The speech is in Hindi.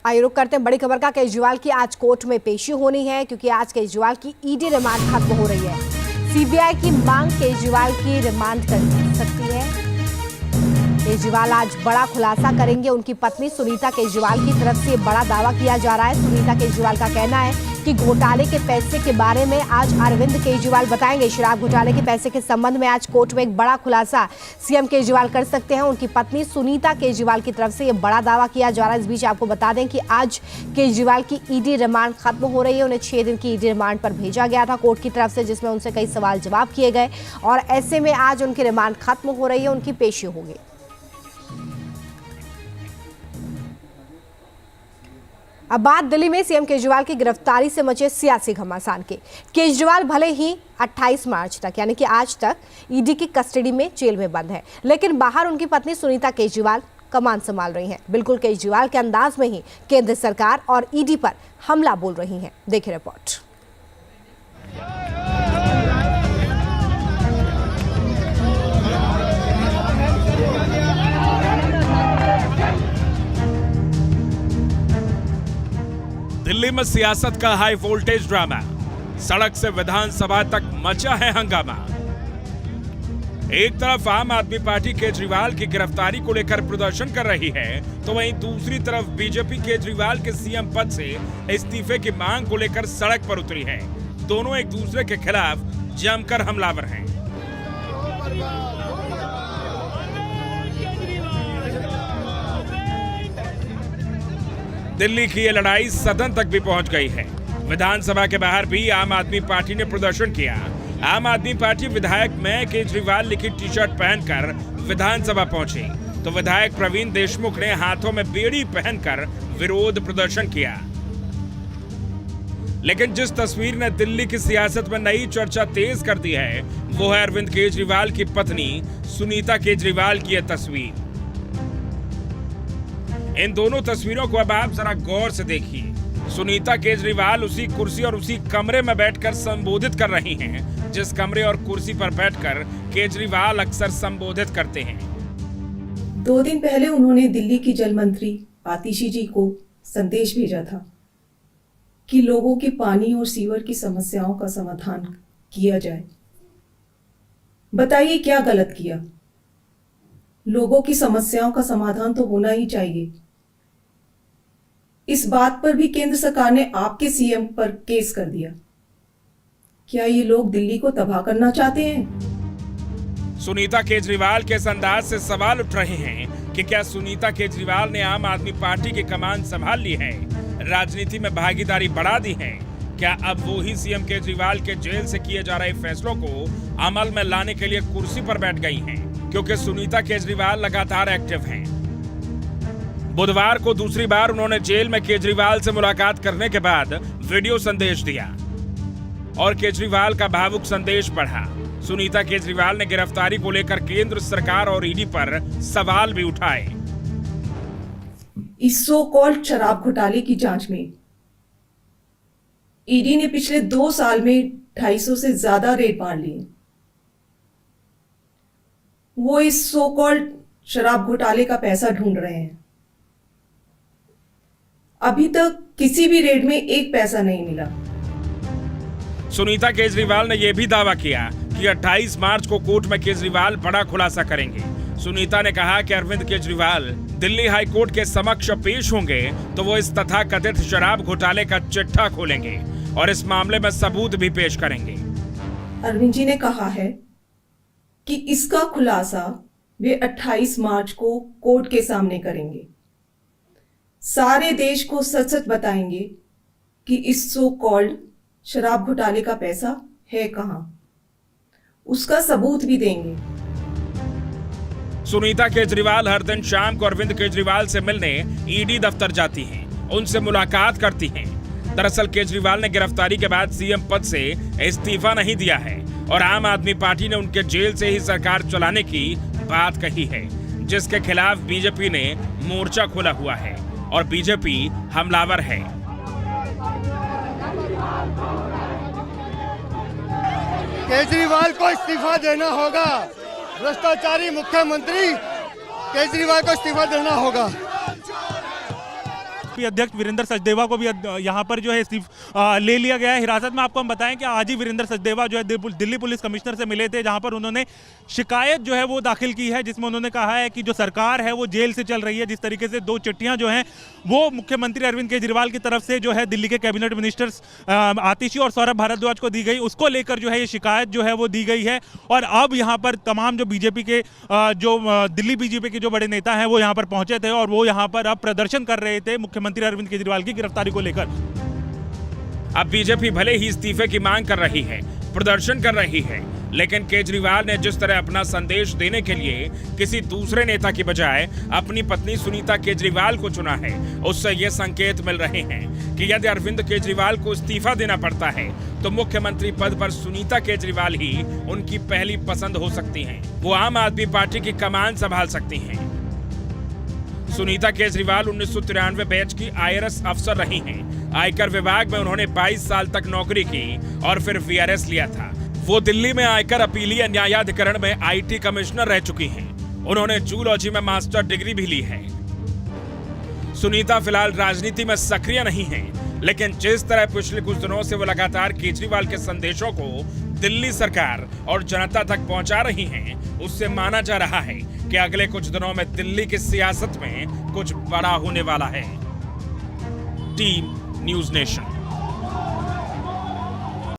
आइए रुक करते हैं बड़ी खबर का। केजरीवाल की आज कोर्ट में पेशी होनी है क्योंकि आज केजरीवाल की ईडी रिमांड खत्म हो रही है। सीबीआई की मांग केजरीवाल की रिमांड कर सकती है। केजरीवाल आज बड़ा खुलासा करेंगे। उनकी पत्नी सुनीता केजरीवाल की तरफ से बड़ा दावा किया जा रहा है। सुनीता केजरीवाल का कहना है कि घोटाले के पैसे के बारे में आज अरविंद केजरीवाल बताएंगे। शराब घोटाले के पैसे के संबंध में आज कोर्ट में एक बड़ा खुलासा सीएम केजरीवाल कर सकते हैं। उनकी पत्नी सुनीता केजरीवाल की तरफ से यह बड़ा दावा किया जा रहा है। इस बीच आपको बता दें कि आज केजरीवाल की ईडी रिमांड खत्म हो रही है। उन्हें 6 दिन की ईडी रिमांड पर भेजा गया था कोर्ट की तरफ से, जिसमें उनसे कई सवाल जवाब किए गए और ऐसे में आज उनकी रिमांड खत्म हो रही है, उनकी पेशी होगी। अब बात दिल्ली में सीएम केजरीवाल की गिरफ्तारी से मचे सियासी घमासान की। केजरीवाल भले ही 28 मार्च तक यानी कि आज तक ईडी की कस्टडी में जेल में बंद है, लेकिन बाहर उनकी पत्नी सुनीता केजरीवाल कमान संभाल रही हैं। बिल्कुल केजरीवाल के अंदाज में ही केंद्र सरकार और ईडी पर हमला बोल रही हैं। देखिए रिपोर्ट। दिल्ली में सियासत का हाई वोल्टेज ड्रामा। सड़क से विधानसभा तक मचा है हंगामा। एक तरफ आम आदमी पार्टी केजरीवाल की गिरफ्तारी को लेकर प्रदर्शन कर रही है, तो वहीं दूसरी तरफ बीजेपी केजरीवाल के सीएम पद से इस्तीफे की मांग को लेकर सड़क पर उतरी है। दोनों एक दूसरे के खिलाफ जमकर हमलावर हैं। दिल्ली की ये लड़ाई सदन तक भी पहुंच गई है। विधानसभा के बाहर भी आम आदमी पार्टी ने प्रदर्शन किया। आम आदमी पार्टी विधायक मैं केजरीवाल लिखी टी शर्ट पहनकर विधानसभा पहुंची, तो विधायक प्रवीण देशमुख ने हाथों में बेड़ी पहनकर विरोध प्रदर्शन किया। लेकिन जिस तस्वीर ने दिल्ली की सियासत में नई चर्चा तेज कर दी है, वो है अरविंद केजरीवाल की पत्नी सुनीता केजरीवाल की यह तस्वीर। इन दोनों तस्वीरों को अब आप जरा गौर से देखिए। सुनीता केजरीवाल उसी कुर्सी और उसी कमरे में बैठकर संबोधित कर रही हैं, जिस कमरे और कुर्सी पर बैठकर केजरीवाल अक्सर संबोधित करते हैं। 2 दिन पहले उन्होंने दिल्ली की जल मंत्री आतिशी जी को संदेश भेजा था कि लोगों की पानी और सीवर की समस्याओं का समाधान किया जाए। बताइए क्या गलत किया? लोगों की समस्याओं का समाधान तो होना ही चाहिए। इस बात पर भी केंद्र सरकार ने आपके सीएम पर केस कर दिया। क्या ये लोग दिल्ली को तबाह करना चाहते हैं? सुनीता केजरीवाल के इस अंदाज से सवाल उठ रहे हैं कि क्या सुनीता केजरीवाल ने आम आदमी पार्टी की कमान संभाल ली है, राजनीति में भागीदारी बढ़ा दी है? क्या अब वो ही सीएम केजरीवाल के जेल से किए जा रहे फैसलों को अमल में लाने के लिए कुर्सी पर बैठ गई हैं? क्योंकि सुनीता केजरीवाल लगातार एक्टिव हैं। बुधवार को दूसरी बार उन्होंने जेल में केजरीवाल से मुलाकात करने के बाद वीडियो संदेश दिया और केजरीवाल का भावुक संदेश पढ़ा। सुनीता केजरीवाल ने गिरफ्तारी को लेकर केंद्र सरकार और ईडी पर सवाल भी उठाए। इस सो कॉल्ड शराब घोटाले की जांच में ईडी ने पिछले 2 साल में 250 से ज्यादा रेड मार लिए। वो इस सो कॉल्ड शराब घोटाले का पैसा ढूंढ रहे हैं। अभी तक किसी भी रेड में 1 पैसा नहीं मिला। सुनीता केजरीवाल ने यह भी दावा किया कि 28 मार्च को कोर्ट में केजरीवाल बड़ा खुलासा करेंगे। सुनीता ने कहा कि अरविंद केजरीवाल दिल्ली हाई कोर्ट के समक्ष पेश होंगे तो वो इस तथाकथित शराब घोटाले का चिट्ठा खोलेंगे और इस मामले में सबूत भी पेश करेंगे। अरविंद जी ने कहा है कि इसका खुलासा वे 28 मार्च को कोर्ट के सामने करेंगे। सारे देश को सच सच बताएंगे कि इस सो कॉल्ड शराब घोटाले का पैसा है कहां। उसका सबूत भी देंगे। सुनीता केजरीवाल हर दिन शाम को अरविंद केजरीवाल से मिलने ईडी दफ्तर जाती हैं, उनसे मुलाकात करती हैं। दरअसल केजरीवाल ने गिरफ्तारी के बाद सीएम पद से इस्तीफा नहीं दिया है और आम आदमी पार्टी ने उनके जेल से ही सरकार चलाने की बात कही है, जिसके खिलाफ बीजेपी ने मोर्चा खोला हुआ है और बीजेपी हमलावर है। केजरीवाल को इस्तीफा देना होगा। भ्रष्टाचारी मुख्यमंत्री केजरीवाल को इस्तीफा देना होगा। एसपी अध्यक्ष वीरेंद्र सचदेवा को भी यहाँ पर जो है ले लिया गया है हिरासत में। आपको हम बताएं कि आज ही वीरेंद्र सचदेवा जो है दिल्ली पुलिस कमिश्नर से मिले थे, जहाँ पर उन्होंने शिकायत जो है वो दाखिल की है, जिसमें उन्होंने कहा है कि जो सरकार है वो जेल से चल रही है। जिस तरीके से 2 चिट्ठियां जो हैं वो मुख्यमंत्री अरविंद केजरीवाल की तरफ से जो है दिल्ली के कैबिनेट मिनिस्टर्स आतिशी और सौरभ भारद्वाज को दी गई, उसको लेकर जो है ये शिकायत जो है वो दी गई है। और अब यहाँ पर तमाम जो बीजेपी के दिल्ली बीजेपी के जो बड़े नेता हैं वो यहाँ पर पहुंचे थे और वो यहाँ पर अब प्रदर्शन कर रहे थे मुख्यमंत्री अरविंद केजरीवाल की गिरफ्तारी को लेकर। अब बीजेपी भले ही इस्तीफे की मांग कर रही है, प्रदर्शन कर रही है, लेकिन केजरीवाल ने जिस तरह अपना संदेश देने के लिए किसी दूसरे नेता की बजाय अपनी पत्नी सुनीता केजरीवाल को चुना है, उससे ये संकेत मिल रहे हैं कि यदि अरविंद केजरीवाल को इस्तीफा देना पड़ता है तो मुख्यमंत्री पद पर सुनीता केजरीवाल ही उनकी पहली पसंद हो सकती हैं। वो आम आदमी पार्टी की कमान संभाल सकती हैं। सुनीता केजरीवाल 1993 बैच की IRS अफसर रही हैं। आयकर विभाग में उन्होंने 22 साल तक नौकरी की और फिर VRS लिया था। वो दिल्ली में आयकर अपीलीय न्यायाधिकरण में IT कमिश्नर रह चुकी हैं। उन्होंने जूलॉजी में मास्टर डिग्री भी ली है। सुनीता फिलहाल राजनीति में सक्रिय नहीं है, लेकिन जिस तरह पिछले कुछ दिनों से वो लगातार केजरीवाल के संदेशों को दिल्ली सरकार और जनता तक पहुंचा रही हैं, उससे माना जा रहा है कि अगले कुछ दिनों में दिल्ली की सियासत में कुछ बड़ा होने वाला है। Team news nation.